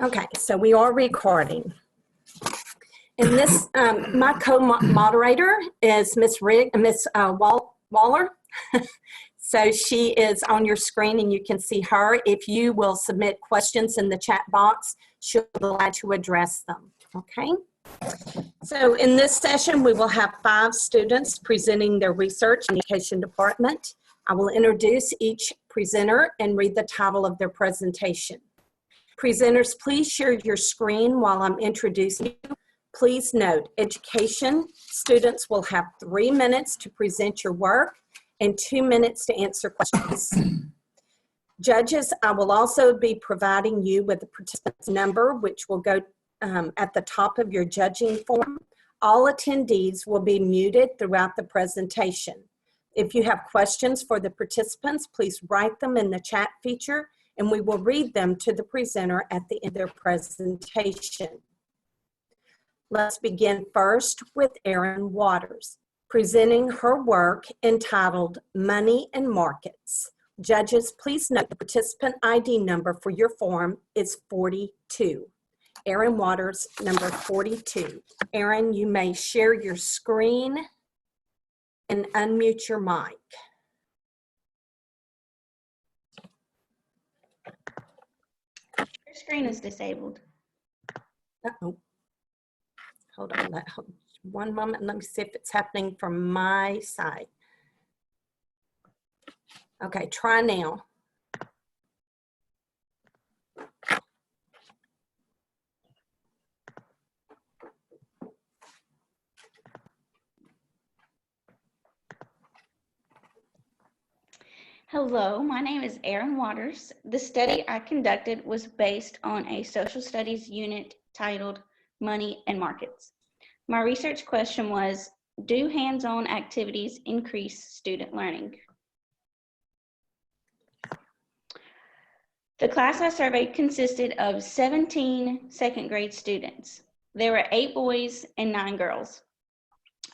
Okay, so we are recording. And this, my co-moderator is Miss Waller. So she is on your screen and you can see her. If you will submit questions in the chat box, she'll be glad to address them, okay? So in this session, we will have 5 students presenting their research in the education department. I will introduce each presenter and read the title of their presentation. Presenters, please share your screen while I'm introducing you. Please note, education students will have 3 minutes to present your work and 2 minutes to answer questions. Judges, I will also be providing you with the participant's number, which will go at the top of your judging form. All attendees will be muted throughout the presentation. If you have questions for the participants, please write them in the chat feature and we will read them to the presenter at the end of their presentation. Let's begin first with Erin Waters, presenting her work entitled Money and Markets. Judges, please note the participant ID number for your form is 42. Erin Waters, number 42. Erin, you may share your screen and unmute your mic. Your screen is disabled. Uh-oh. Hold on, one moment. Let me see if it's happening from my side. Okay, try now. Hello, my name is Erin Waters. The study I conducted was based on a social studies unit titled Money and Markets. My research question was, do hands-on activities increase student learning? The class I surveyed consisted of 17 second grade students. There were 8 boys and 9 girls.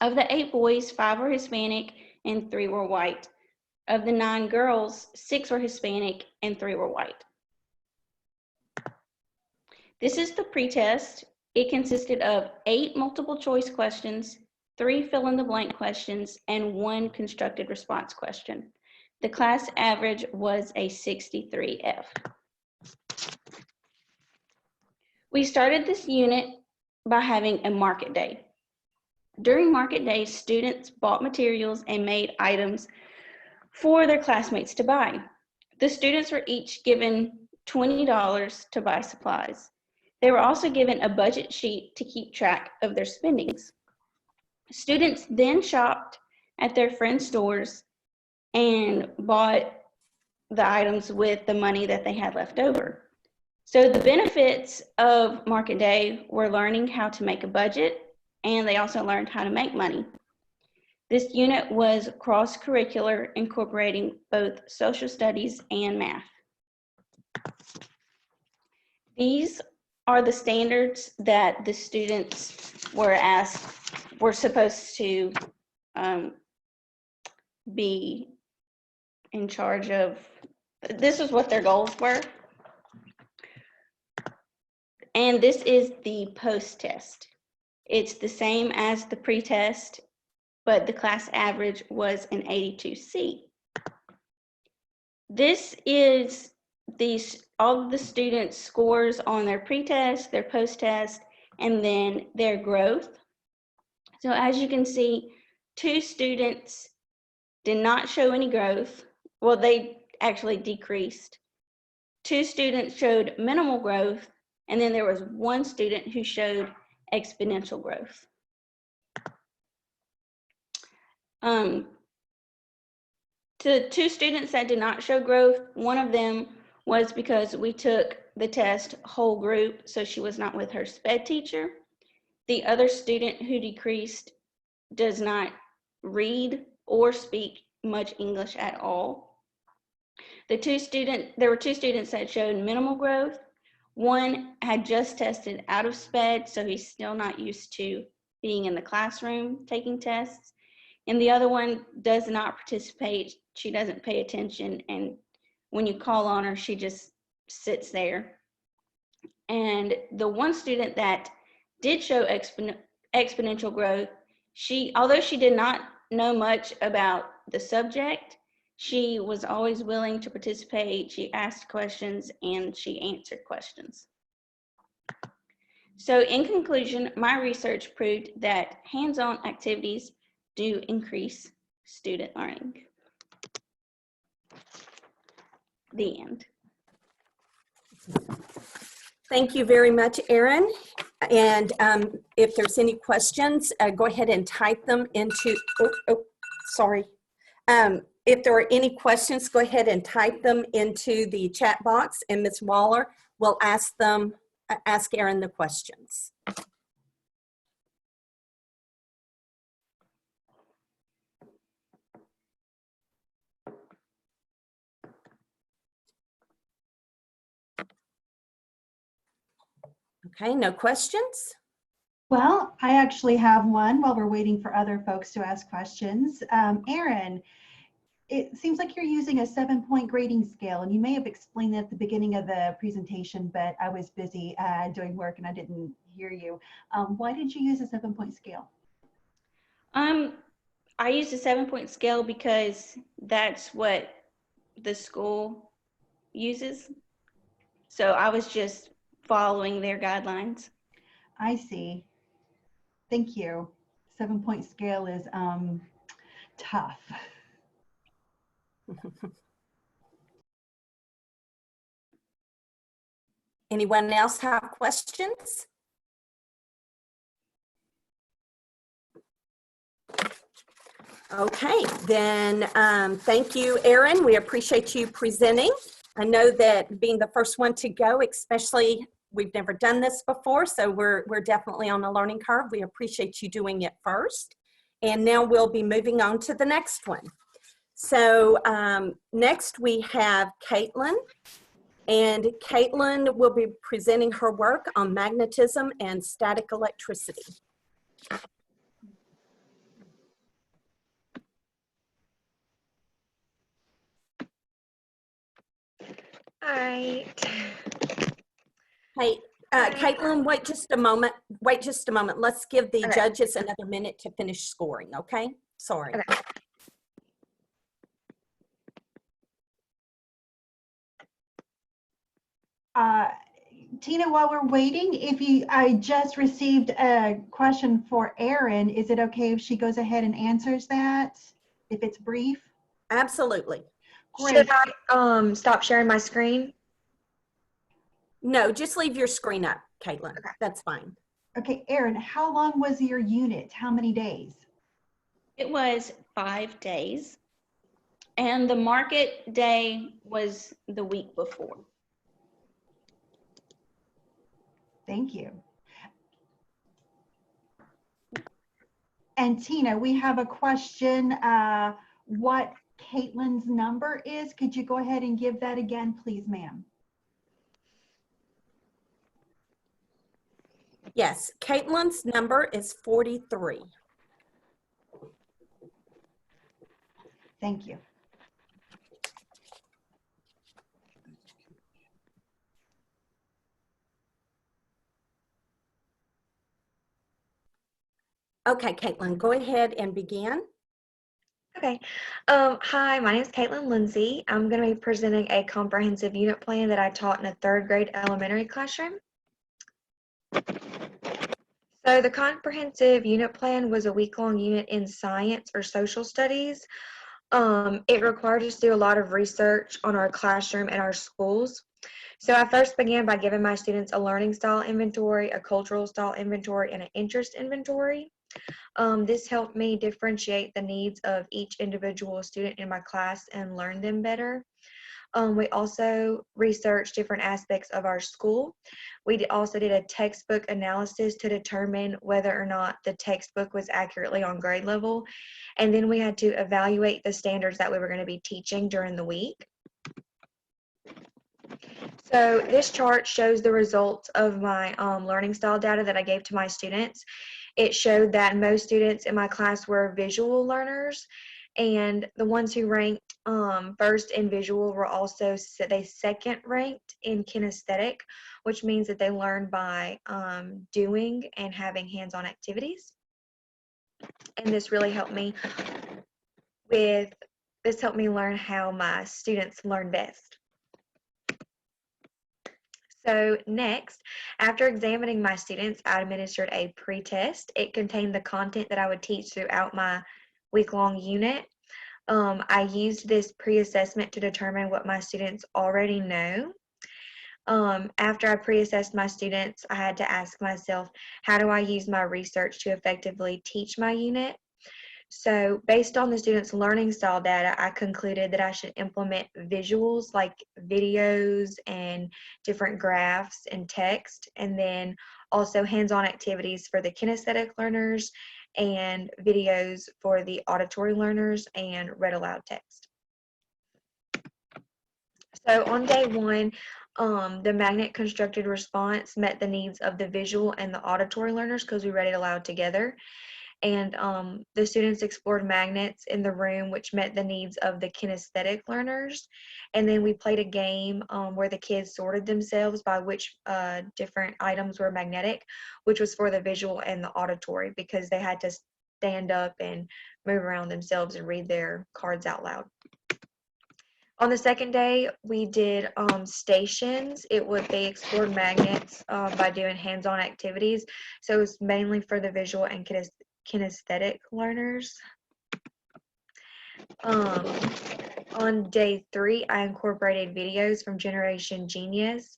Of the 8 boys, 5 were Hispanic and 3 were white. Of the 9 girls, 6 were Hispanic and 3 were white. This is the pretest. It consisted of 8 multiple choice questions, 3 fill-in-the-blank questions, and 1 constructed response question. The class average was a 63F. We started this unit by having a market day. During market day, students bought materials and made items for their classmates to buy. The students were each given $20 to buy supplies. They were also given a budget sheet to keep track of their spendings. Students then shopped at their friends' stores and bought the items with the money that they had left over. So the benefits of market day were learning how to make a budget, and they also learned how to make money. This unit was cross-curricular, incorporating both social studies and math. These are the standards that the students were supposed to be in charge of. This is what their goals were. And this is the post-test. It's the same as the pre-test, but the class average was an 82C. This is all of the students' scores on their pre-test, their post-test, and then their growth. So as you can see, 2 students did not show any growth. Well, they actually decreased. 2 students showed minimal growth, and then there was 1 student who showed exponential growth. To 2 students that did not show growth, one of them was because we took the test whole group, so she was not with her SPED teacher. The other student who decreased does not read or speak much English at all. There were 2 students that showed minimal growth. One had just tested out of SPED, so he's still not used to being in the classroom taking tests. And the other one does not participate. She doesn't pay attention, and when you call on her, she just sits there. And the one student that did show exponential growth, although she did not know much about the subject, she was always willing to participate. She asked questions and she answered questions. So in conclusion, my research proved that hands-on activities do increase student learning. The end. Thank you very much, Erin. And if there's any questions, go ahead and type them into, sorry. If there are any questions, go ahead and type them into the chat box, and Ms. Waller will ask Erin the questions. Okay, no questions? Well, I actually have one while we're waiting for other folks to ask questions. Erin, it seems like you're using a 7-point grading scale, and you may have explained that at the beginning of the presentation, but I was busy doing work and I didn't hear you. Why did you use a 7-point scale? I used a 7-point scale because that's what the school uses. So I was just following their guidelines. I see. Thank you. 7-point scale is tough. Anyone else have questions? Okay, then thank you, Erin. We appreciate you presenting. I know that being the first one to go, especially, we've never done this before, so we're definitely on a learning curve. We appreciate you doing it first. And now we'll be moving on to the next one. So next we have Caitlin. And Caitlin will be presenting her work on magnetism and static electricity. All right. Hey, Caitlin, wait just a moment. Wait just a moment. Let's give the judges another minute to finish scoring, okay? Sorry. Okay. Tina, while we're waiting, I just received a question for Erin. Is it okay if she goes ahead and answers that, if it's brief? Absolutely. Great. Should I stop sharing my screen? No, just leave your screen up, Caitlin. Okay. That's fine. Okay, Erin, how long was your unit? How many days? It was 5 days, and the market day was the week before. Thank you. And Tina, we have a question. What Caitlin's number is? Could you go ahead and give that again, please, ma'am? Yes, Caitlin's number is 43. Thank you. Okay, Caitlin, go ahead and begin. Okay. Hi, my name is Caitlin Lindsey. I'm going to be presenting a comprehensive unit plan that I taught in a 3rd grade elementary classroom. So the comprehensive unit plan was a week-long unit in science or social studies. It required us to do a lot of research on our classroom and our schools. So I first began by giving my students a learning style inventory, a cultural style inventory, and an interest inventory. This helped me differentiate the needs of each individual student in my class and learn them better. We also researched different aspects of our school. We also did a textbook analysis to determine whether or not the textbook was accurately on grade level. And then we had to evaluate the standards that we were going to be teaching during the week. So this chart shows the results of my learning style data that I gave to my students. It showed that most students in my class were visual learners, and the ones who ranked first in visual were also they second ranked in kinesthetic, which means that they learn by doing and having hands-on activities. And this really helped me learn how my students learn best. So next, after examining my students, I administered a pre-test. It contained the content that I would teach throughout my week-long unit. I used this pre-assessment to determine what my students already know. After I pre-assessed my students, I had to ask myself, how do I use my research to effectively teach my unit? So based on the students' learning style data, I concluded that I should implement visuals like videos and different graphs and text, and then also hands-on activities for the kinesthetic learners and videos for the auditory learners and read aloud text. So on day one, the magnet constructed response met the needs of the visual and the auditory learners because we read it aloud together. And the students explored magnets in the room, which met the needs of the kinesthetic learners. And then we played a game where the kids sorted themselves by which different items were magnetic, which was for the visual and the auditory, because they had to stand up and move around themselves and read their cards out loud. On the second day, we did stations. They explored magnets by doing hands-on activities. So it was mainly for the visual and kinesthetic learners. On day 3, I incorporated videos from Generation Genius.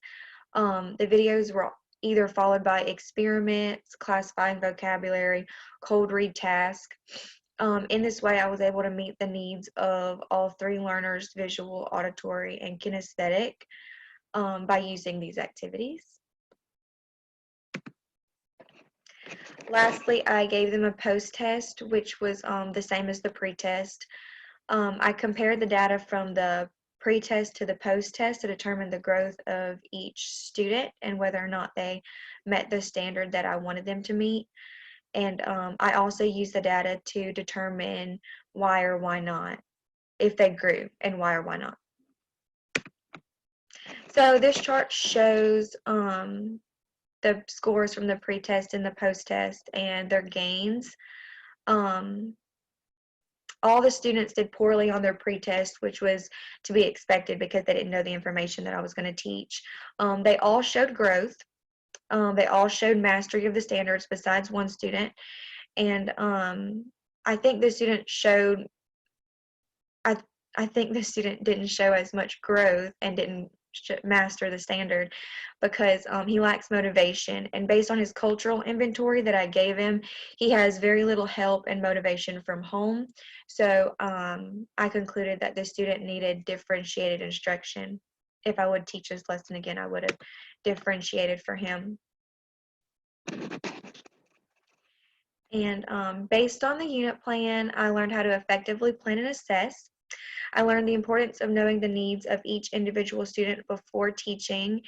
The videos were either followed by experiments, classifying vocabulary, cold read task. In this way, I was able to meet the needs of all 3 learners, visual, auditory, and kinesthetic, by using these activities. Lastly, I gave them a post-test, which was the same as the pre-test. I compared the data from the pre-test to the post-test to determine the growth of each student and whether or not they met the standard that I wanted them to meet. And I also used the data to determine why or why not, if they grew, and why or why not. So this chart shows the scores from the pre-test and the post-test and their gains. All the students did poorly on their pre-test, which was to be expected because they didn't know the information that I was going to teach. They all showed growth. They all showed mastery of the standards besides one student. And I think the student showed, I think the student didn't show as much growth and didn't master the standard because he lacks motivation. And based on his cultural inventory that I gave him, he has very little help and motivation from home. So I concluded that the student needed differentiated instruction. If I would teach this lesson again, I would have differentiated for him. And based on the unit plan, I learned how to effectively plan and assess. I learned the importance of knowing the needs of each individual student before teaching,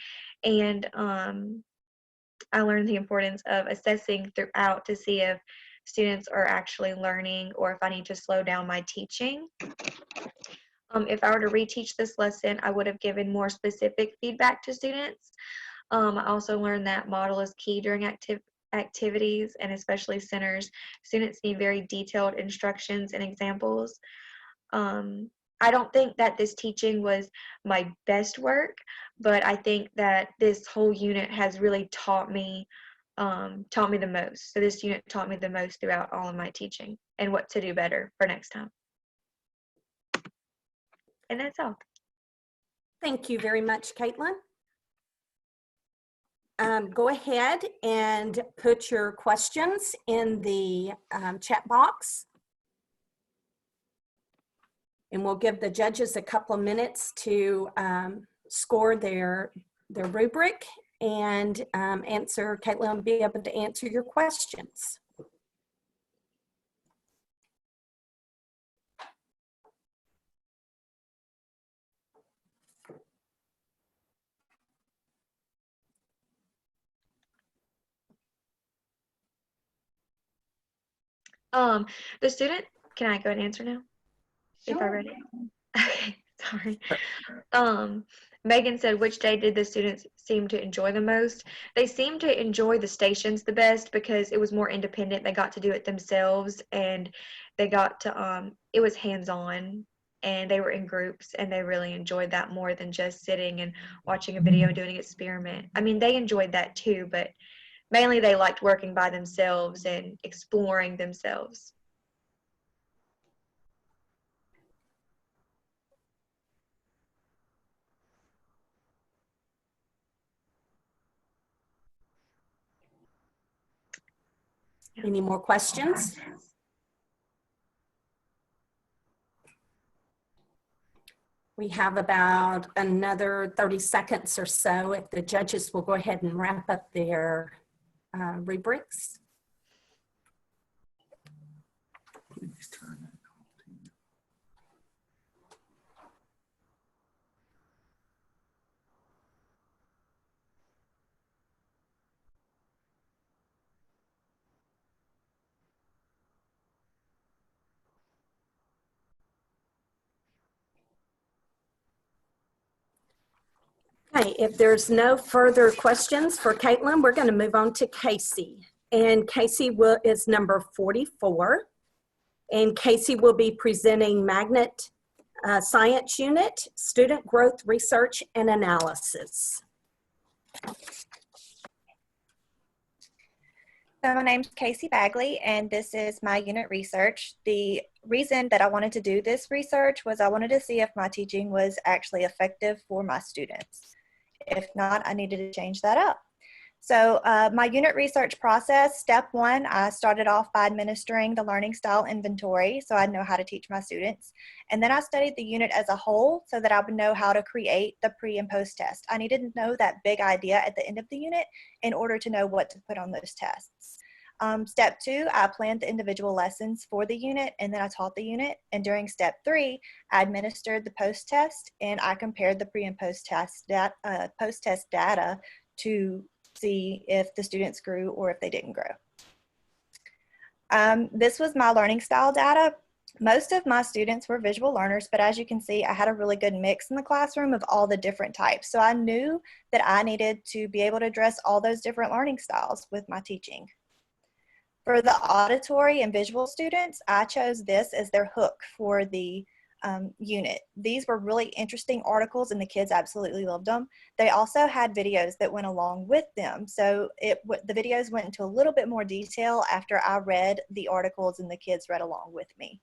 and I learned the importance of assessing throughout to see if students are actually learning or if I need to slow down my teaching. If I were to reteach this lesson, I would have given more specific feedback to students. I also learned that model is key during activities, and especially centers. Students need very detailed instructions and examples. I don't think that this teaching was my best work, but I think that this whole unit has really taught me the most. So this unit taught me the most throughout all of my teaching and what to do better for next time. And that's all. Thank you very much, Caitlin. Go ahead and put your questions in the chat box. And we'll give the judges a couple of minutes to score their rubric and Caitlin will be able to answer your questions. Sure. The student, can I go ahead and answer now? If I read it. Okay, sorry. Megan said, which day did the students seem to enjoy the most? They seemed to enjoy the stations the best because it was more independent. They got to do it themselves, and they got to, it was hands-on, and they were in groups, and they really enjoyed that more than just sitting and watching a video and doing an experiment. I mean, they enjoyed that too, but mainly they liked working by themselves and exploring themselves. Any more questions? We have about another 30 seconds or so if the judges will go ahead and wrap up their rubrics. Okay, if there's no further questions for Caitlin, we're going to move on to Casey. And Casey is number 44. And Casey will be presenting Magnet Science Unit, Student Growth Research and Analysis. So my name's Casey Bagley, and this is my unit research. The reason that I wanted to do this research was I wanted to see if my teaching was actually effective for my students. If not, I needed to change that up. So my unit research process, step one, I started off by administering the learning style inventory so I know how to teach my students. And then I studied the unit as a whole so that I would know how to create the pre and post test. I needed to know that big idea at the end of the unit in order to know what to put on those tests. Step two, I planned the individual lessons for the unit, and then I taught the unit. And during step three, I administered the post test, and I compared the pre and post test data to see if the students grew or if they didn't grow. This was my learning style data. Most of my students were visual learners, but as you can see, I had a really good mix in the classroom of all the different types. So I knew that I needed to be able to address all those different learning styles with my teaching. For the auditory and visual students, I chose this as their hook for the unit. These were really interesting articles and the kids absolutely loved them. They also had videos that went along with them. So the videos went into a little bit more detail after I read the articles and the kids read along with me.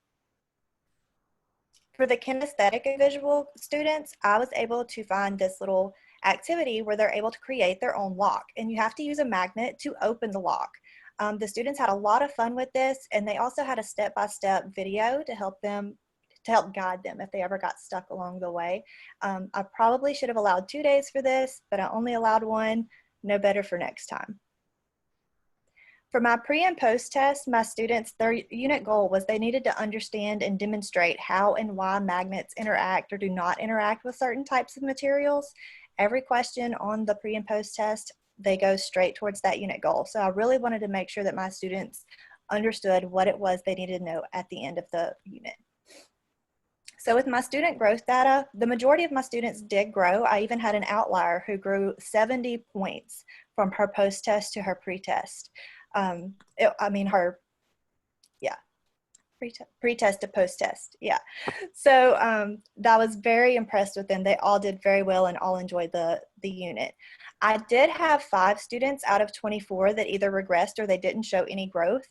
For the kinesthetic and visual students, I was able to find this little activity where they're able to create their own lock, and you have to use a magnet to open the lock. The students had a lot of fun with this, and they also had a step-by-step video to help guide them if they ever got stuck along the way. I probably should have allowed 2 days for this, but I only allowed one. No better for next time. For my pre and post test, my students, their unit goal was they needed to understand and demonstrate how and why magnets interact or do not interact with certain types of materials. Every question on the pre and post test, they go straight towards that unit goal. So I really wanted to make sure that my students understood what it was they needed to know at the end of the unit. So with my student growth data, the majority of my students did grow. I even had an outlier who grew 70 points from her post-test to her pre-test. Pre-test to post-test, yeah. So I was very impressed with them. They all did very well and all enjoyed the unit. I did have 5 students out of 24 that either regressed or they didn't show any growth.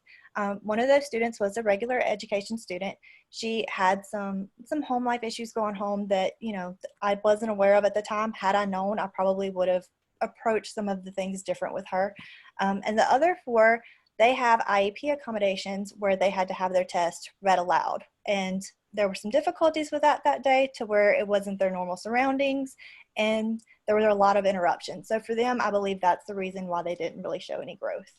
One of those students was a regular education student. She had some home life issues going home that, you know, I wasn't aware of at the time. Had I known, I probably would have approached some of the things different with her. And the other 4, they have IEP accommodations where they had to have their test read aloud. And there were some difficulties with that day to where it wasn't their normal surroundings, and there were a lot of interruptions. So for them, I believe that's the reason why they didn't really show any growth.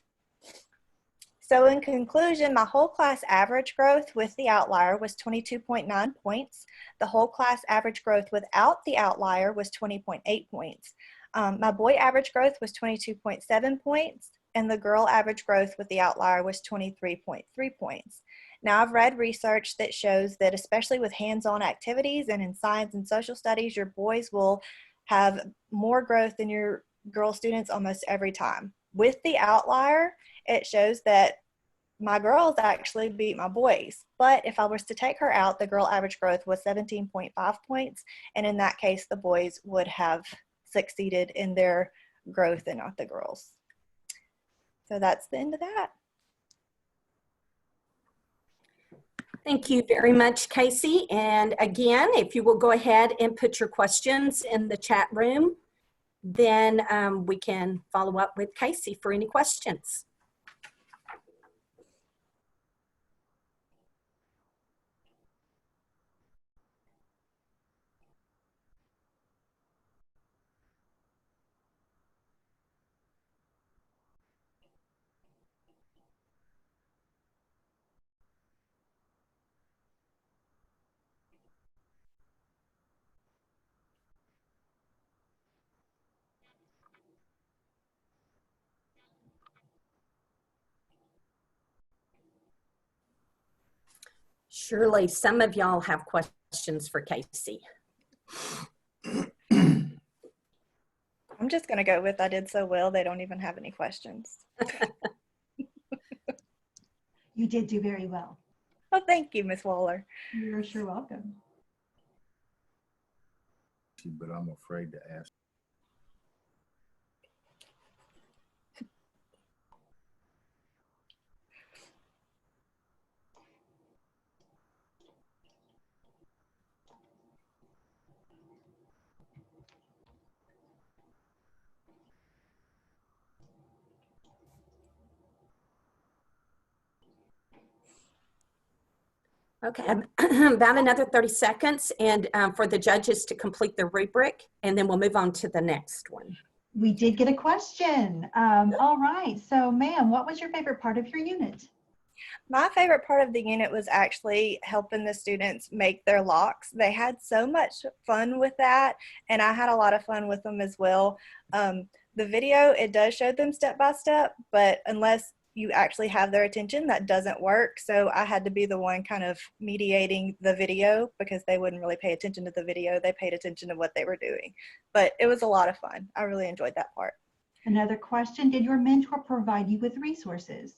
So in conclusion, my whole class average growth with the outlier was 22.9 points. The whole class average growth without the outlier was 20.8 points. My boy average growth was 22.7 points, and the girl average growth with the outlier was 23.3 points. Now, I've read research that shows that especially with hands-on activities and in science and social studies, your boys will have more growth than your girl students almost every time. With the outlier, it shows that my girls actually beat my boys. But if I was to take her out, the girl average growth was 17.5 points. And in that case, the boys would have succeeded in their growth and not the girls. So that's the end of that. Thank you very much, Casey. And again, if you will go ahead and put your questions in the chat room, then we can follow up with Casey for any questions. Surely some of y'all have questions for Casey. I'm just going to go with I did so well, they don't even have any questions. You did do very well. Oh, thank you, Miss Waller. You're sure welcome. But I'm afraid to ask. Okay, about another 30 seconds and for the judges to complete the rubric, and then we'll move on to the next one. We did get a question. All right, so ma'am, what was your favorite part of your unit? My favorite part of the unit was actually helping the students make their locks. They had so much fun with that, and I had a lot of fun with them as well. The video, it does show them step by step, but unless you actually have their attention, that doesn't work. So I had to be the one kind of mediating the video because they wouldn't really pay attention to the video. They paid attention to what they were doing. But it was a lot of fun. I really enjoyed that part. Another question, did your mentor provide you with resources?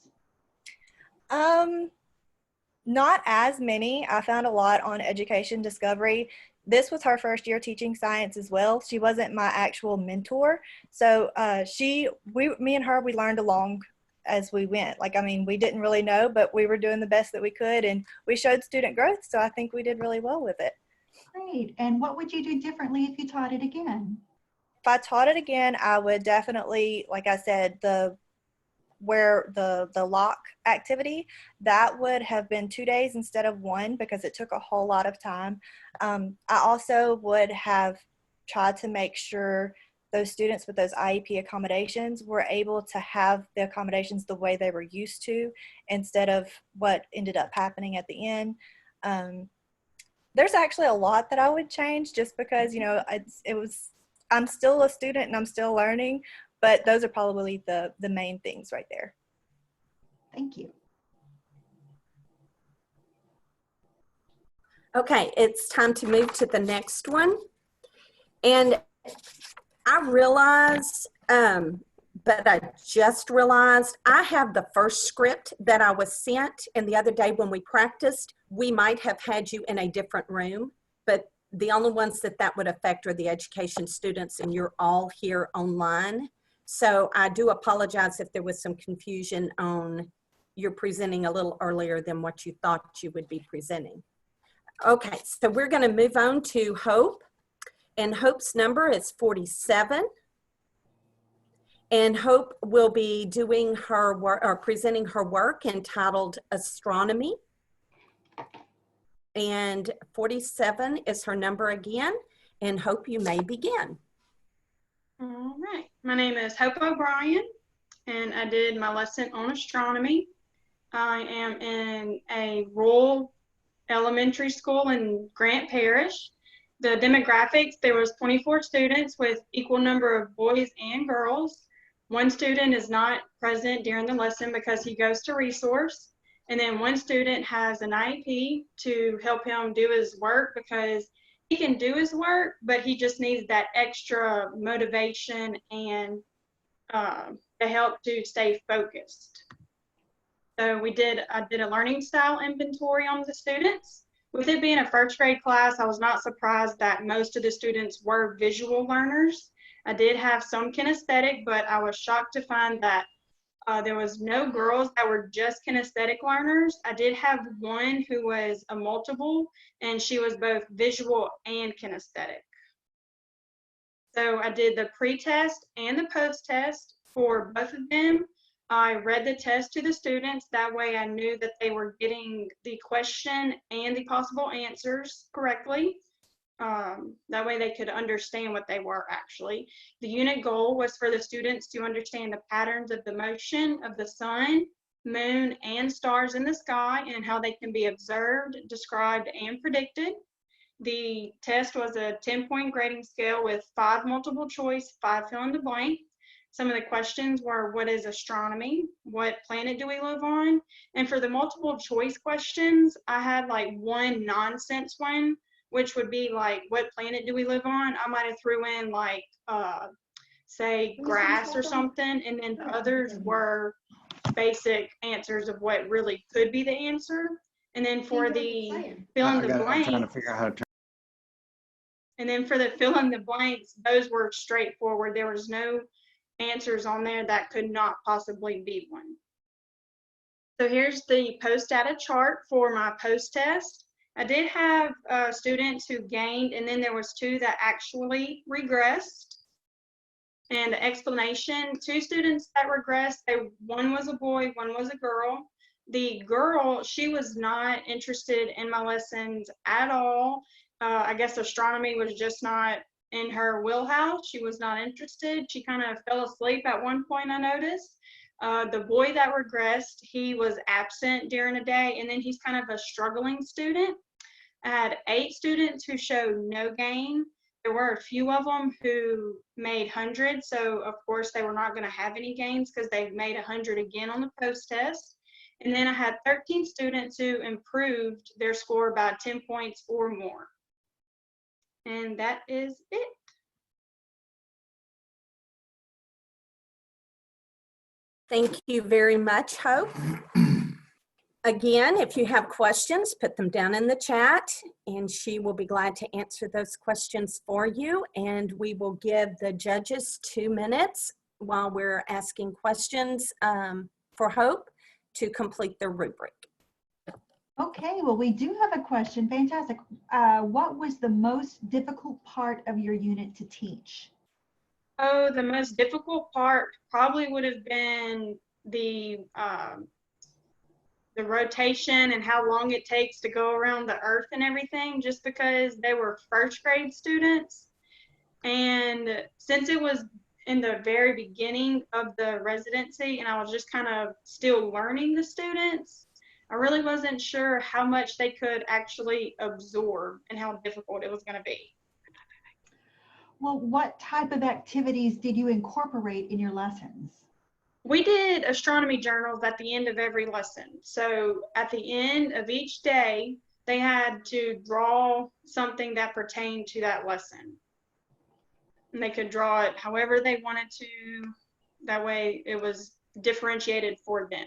Not as many. I found a lot on Education Discovery. This was her first year teaching science as well. She wasn't my actual mentor. So me and her, we learned along as we went. Like, I mean, we didn't really know, but we were doing the best that we could, and we showed student growth. So I think we did really well with it. Great. And what would you do differently if you taught it again? If I taught it again, I would definitely, like I said, the lock activity, that would have been 2 days instead of 1 because it took a whole lot of time. I also would have tried to make sure those students with those IEP accommodations were able to have the accommodations the way they were used to instead of what ended up happening at the end. There's actually a lot that I would change just because, you know, I'm still a student and I'm still learning, but those are probably the main things right there. Thank you. Okay, it's time to move to the next one. And I realized, but I just realized I have the first script that I was sent, and the other day when we practiced, we might have had you in a different room, but the only ones that would affect are the education students, and you're all here online. So I do apologize if there was some confusion on you're presenting a little earlier than what you thought you would be presenting. Okay, so we're going to move on to Hope, and Hope's number is 47. And Hope will be doing her work or presenting her work entitled Astronomy. And 47 is her number again. And Hope, you may begin. All right. My name is Hope O'Brien, and I did my lesson on astronomy. I am in a rural elementary school in Grant Parish. The demographics, there was 24 students with equal number of boys and girls. One student is not present during the lesson because he goes to resource, And then one student has an IEP to help him do his work because he can do his work, but he just needs that extra motivation and to help to stay focused. So I did a learning style inventory on the students. With it being a first grade class, I was not surprised that most of the students were visual learners. I did have some kinesthetic, but I was shocked to find that there was no girls that were just kinesthetic learners. I did have one who was a multiple, and she was both visual and kinesthetic. So I did the pre-test and the post-test for both of them. I read the test to the students. That way I knew that they were getting the question and the possible answers correctly. That way they could understand what they were actually. The unit goal was for the students to understand the patterns of the motion of the sun, moon, and stars in the sky and how they can be observed, described, and predicted. The test was a 10-point grading scale with 5 multiple choice, 5 fill in the blank. Some of the questions were, what is astronomy? What planet do we live on? And for the multiple choice questions, I had like one nonsense one, which would be like, what planet do we live on? I might have threw in like, say grass or something. And then the others were basic answers of what really could be the answer. And then for the fill in the blanks, I'm trying to figure out how to. and then for the fill in the blanks, those were straightforward. There was no answers on there that could not possibly be one. So here's the post data chart for my post test. I did have students who gained, and then there was 2 that actually regressed. And the explanation, 2 students that regressed, one was a boy, one was a girl. The girl, she was not interested in my lessons at all. I guess astronomy was just not in her wheelhouse. She was not interested. She kind of fell asleep at one point, I noticed. The boy that regressed, he was absent during the day, and then he's kind of a struggling student. I had 8 students who showed no gain. There were a few of them who made 100, so of course they were not going to have any gains because they've made 100 again on the post test. And then I had 13 students who improved their score by 10 points or more. And that is it. Thank you very much, Hope. Again, if you have questions, put them down in the chat and she will be glad to answer those questions for you. And we will give the judges 2 minutes while we're asking questions for Hope to complete the rubric. Okay, well, we do have a question. Fantastic. What was the most difficult part of your unit to teach? Oh, the most difficult part probably would have been the rotation and how long it takes to go around the earth and everything, just because they were first grade students. And since it was in the very beginning of the residency and I was just kind of still learning the students, I really wasn't sure how much they could actually absorb and how difficult it was going to be. Well, what type of activities did you incorporate in your lessons? We did astronomy journals at the end of every lesson. So at the end of each day, they had to draw something that pertained to that lesson. And they could draw it however they wanted to. That way it was differentiated for them.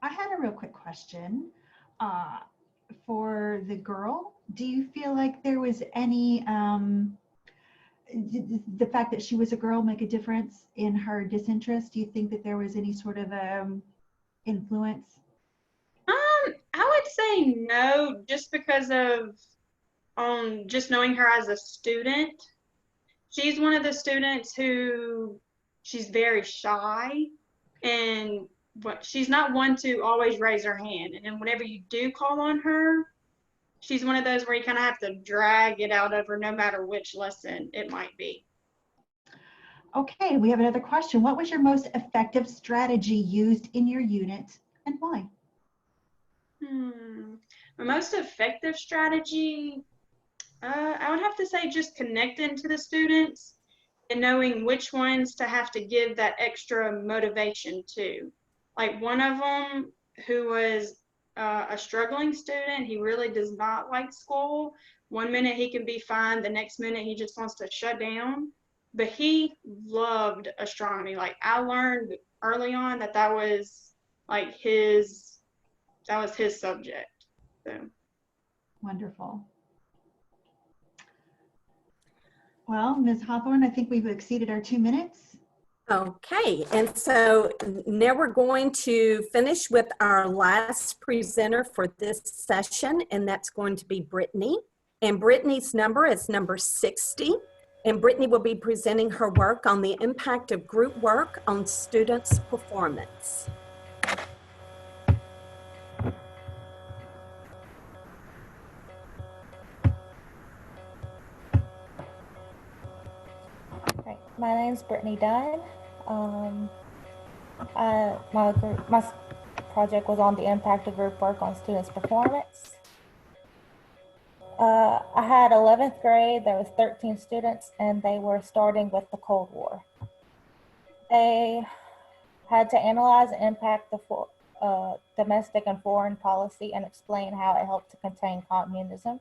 I had a real quick question. For the girl, do you feel like there was any, did the fact that she was a girl make a difference in her disinterest? Do you think that there was any sort of influence? I would say no, just because of just knowing her as a student. She's one of the students who she's very shy, and she's not one to always raise her hand. And then whenever you do call on her, she's one of those where you kind of have to drag it out of her no matter which lesson it might be. Okay, we have another question. What was your most effective strategy used in your unit and why? My most effective strategy, I would have to say just connecting to the students and knowing which ones to have to give that extra motivation to. Like one of them who was a struggling student, he really does not like school. One minute he can be fine, the next minute he just wants to shut down. But he loved astronomy. Like I learned early on that that was like that was his subject. So. Wonderful. Well, Ms. Hawthorne, I think we've exceeded our 2 minutes. Okay, and so now we're going to finish with our last presenter for this session, and that's going to be Brittany. And Brittany's number is number 60. And Brittany will be presenting her work on the impact of group work on students' performance. Right. My name's Brittany Dunn. My project was on the impact of group work on students' performance. I had 11th grade, there was 13 students, and they were starting with the Cold War. They had to analyze and impact the domestic and foreign policy and explain how it helped to contain communism.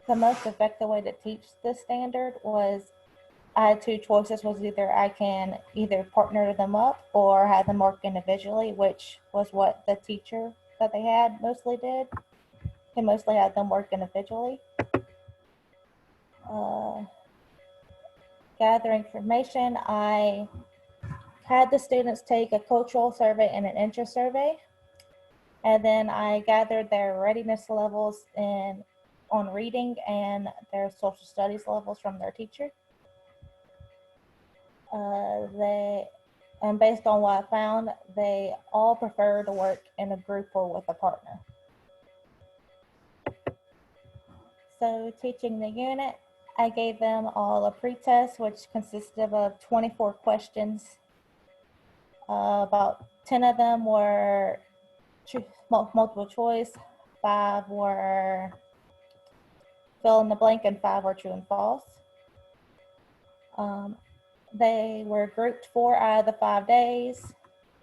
The most effective way to teach this standard was I had two choices, was either I can either partner them up or have them work individually, which was what the teacher that they had mostly did. He mostly had them work individually. Gather information. I had the students take a cultural survey and an interest survey. And then I gathered their readiness levels on reading and their social studies levels from their teacher. And based on what I found, they all prefer to work in a group or with a partner. So teaching the unit, I gave them all a pretest, which consisted of 24 questions. About 10 of them were multiple choice, 5 were fill in the blank, and 5 were true and false. They were grouped 4 out of the 5 days.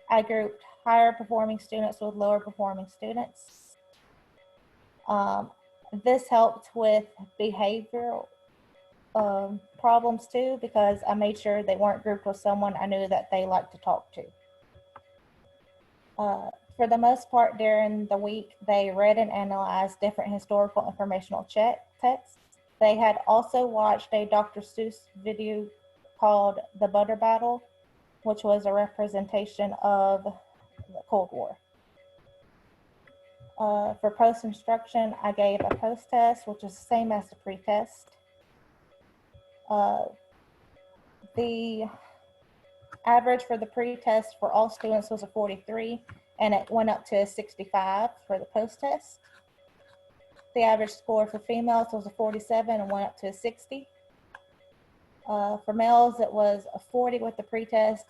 I grouped higher performing students with lower performing students. This helped with behavioral problems too, because I made sure they weren't grouped with someone I knew that they liked to talk to. For the most part during the week, they read and analyzed different historical informational texts. They had also watched a Dr. Seuss video called The Butter Battle, which was a representation of the Cold War. For post-instruction, I gave a post-test, which is the same as the pre-test. The average for the pre-test for all students was a 43, and it went up to a 65 for the post-test. The average score for females was a 47 and went up to a 60. For males, it was a 40 with the pre-test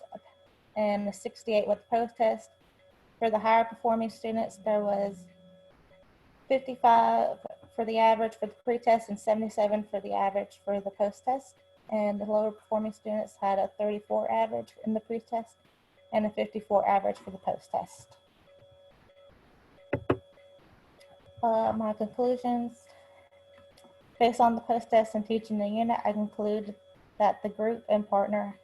and a 68 with the post-test. For the higher performing students, there was 55 for the average for the pre-test and 77 for the average for the post-test. And the lower performing students had a 34 average in the pre-test and a 54 average for the post-test. My conclusions, based on the post-test and teaching the unit, I conclude that the group and partner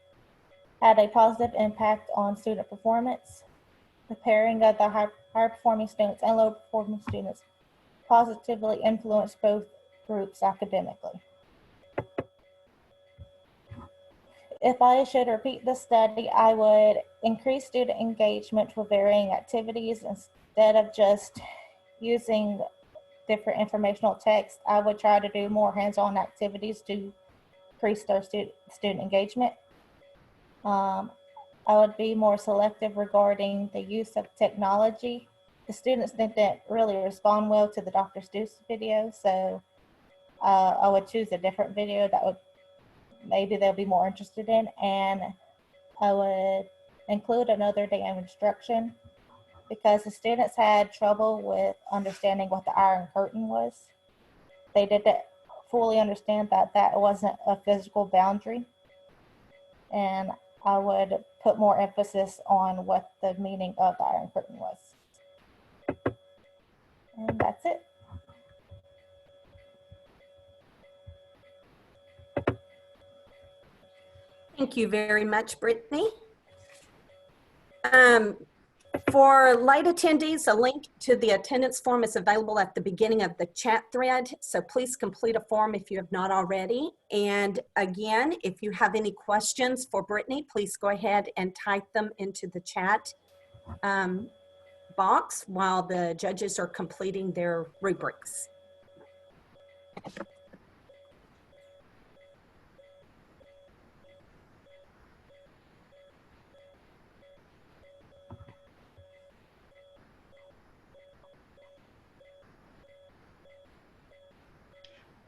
had a positive impact on student performance. The pairing of the higher performing students and lower performing students positively influenced both groups academically. If I should repeat the study, I would increase student engagement with varying activities instead of just using different informational text. I would try to do more hands-on activities to increase their student engagement. I would be more selective regarding the use of technology. The students didn't really respond well to the Dr. Seuss video, so I would choose a different video that would maybe they'll be more interested in, and I would include another day of instruction because the students had trouble with understanding what the Iron Curtain was. They didn't fully understand that that wasn't a physical boundary. And I would put more emphasis on what the meaning of the Iron Curtain was. And that's it. Thank you very much, Brittany. For late attendees, a link to the attendance form is available at the beginning of the chat thread. So please complete a form if you have not already. And again, if you have any questions for Brittany, please go ahead and type them into the chat box while the judges are completing their rubrics.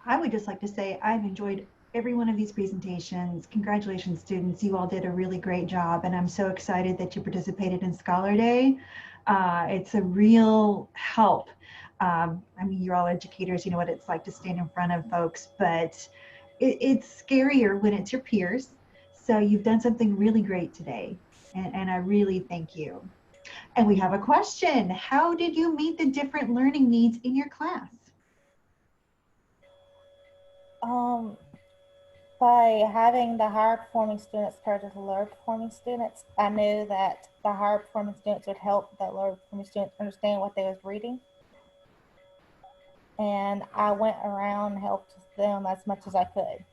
I would just like to say I've enjoyed every one of these presentations. Congratulations, students. You all did a really great job, and I'm so excited that you participated in Scholar Day. It's a real help. I mean, you're all educators, you know what it's like to stand in front of folks, but it's scarier when it's your peers. So you've done something really great today, and I really thank you. And we have a question. How did you meet the different learning needs in your class? By having the higher performing students paired with the lower performing students, I knew that the higher performing students would help the lower performing students understand what they was reading. And I went around and helped them as much as I could.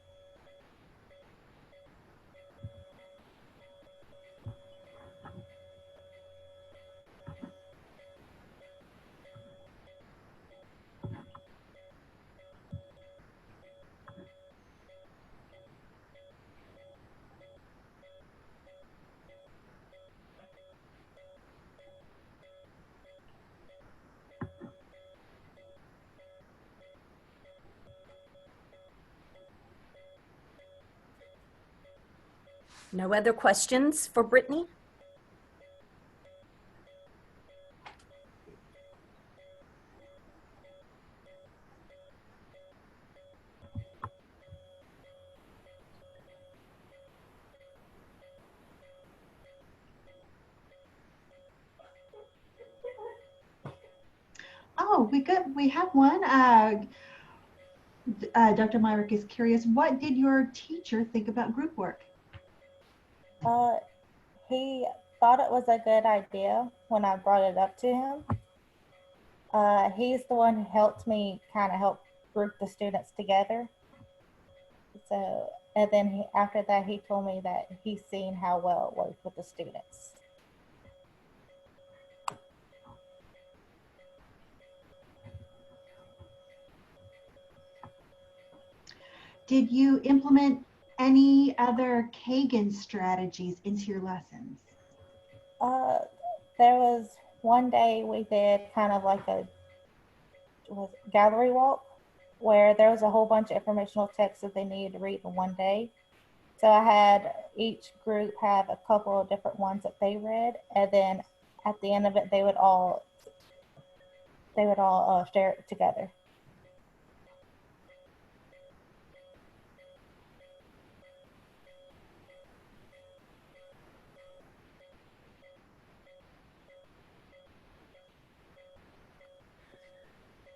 No other questions for Brittany? Oh, we have one. Dr. Myrick is curious, what did your teacher think about group work? He thought it was a good idea when I brought it up to him. He's the one who helped me kind of help group the students together. So, and then after that, he told me that he's seen how well it worked with the students. Did you implement any other Kagan strategies into your lessons? There was one day we did kind of like a gallery walk where there was a whole bunch of informational text that they needed to read in one day. So I had each group have a couple of different ones that they read, and then at the end of it, they would all share it together.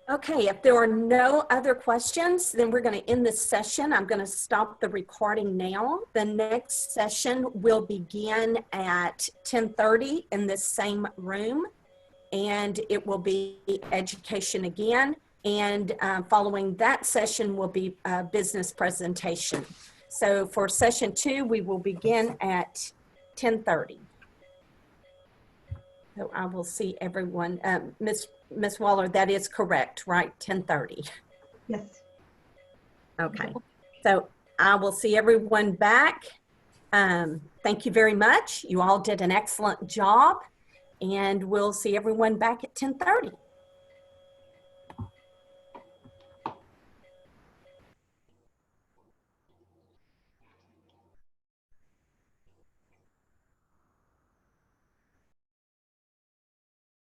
Okay, if there are no other questions, then we're going to end this session. I'm going to stop the recording now. The next session will begin at 10:30 in this same room, and it will be education again. And following that session will be a business presentation. So for session 2, we will begin at 10:30. So I will see everyone. Ms. Waller, that is correct, right? 10:30. Yes. Okay. So I will see everyone back. Thank you very much. You all did an excellent job, and we'll see everyone back at 10:30.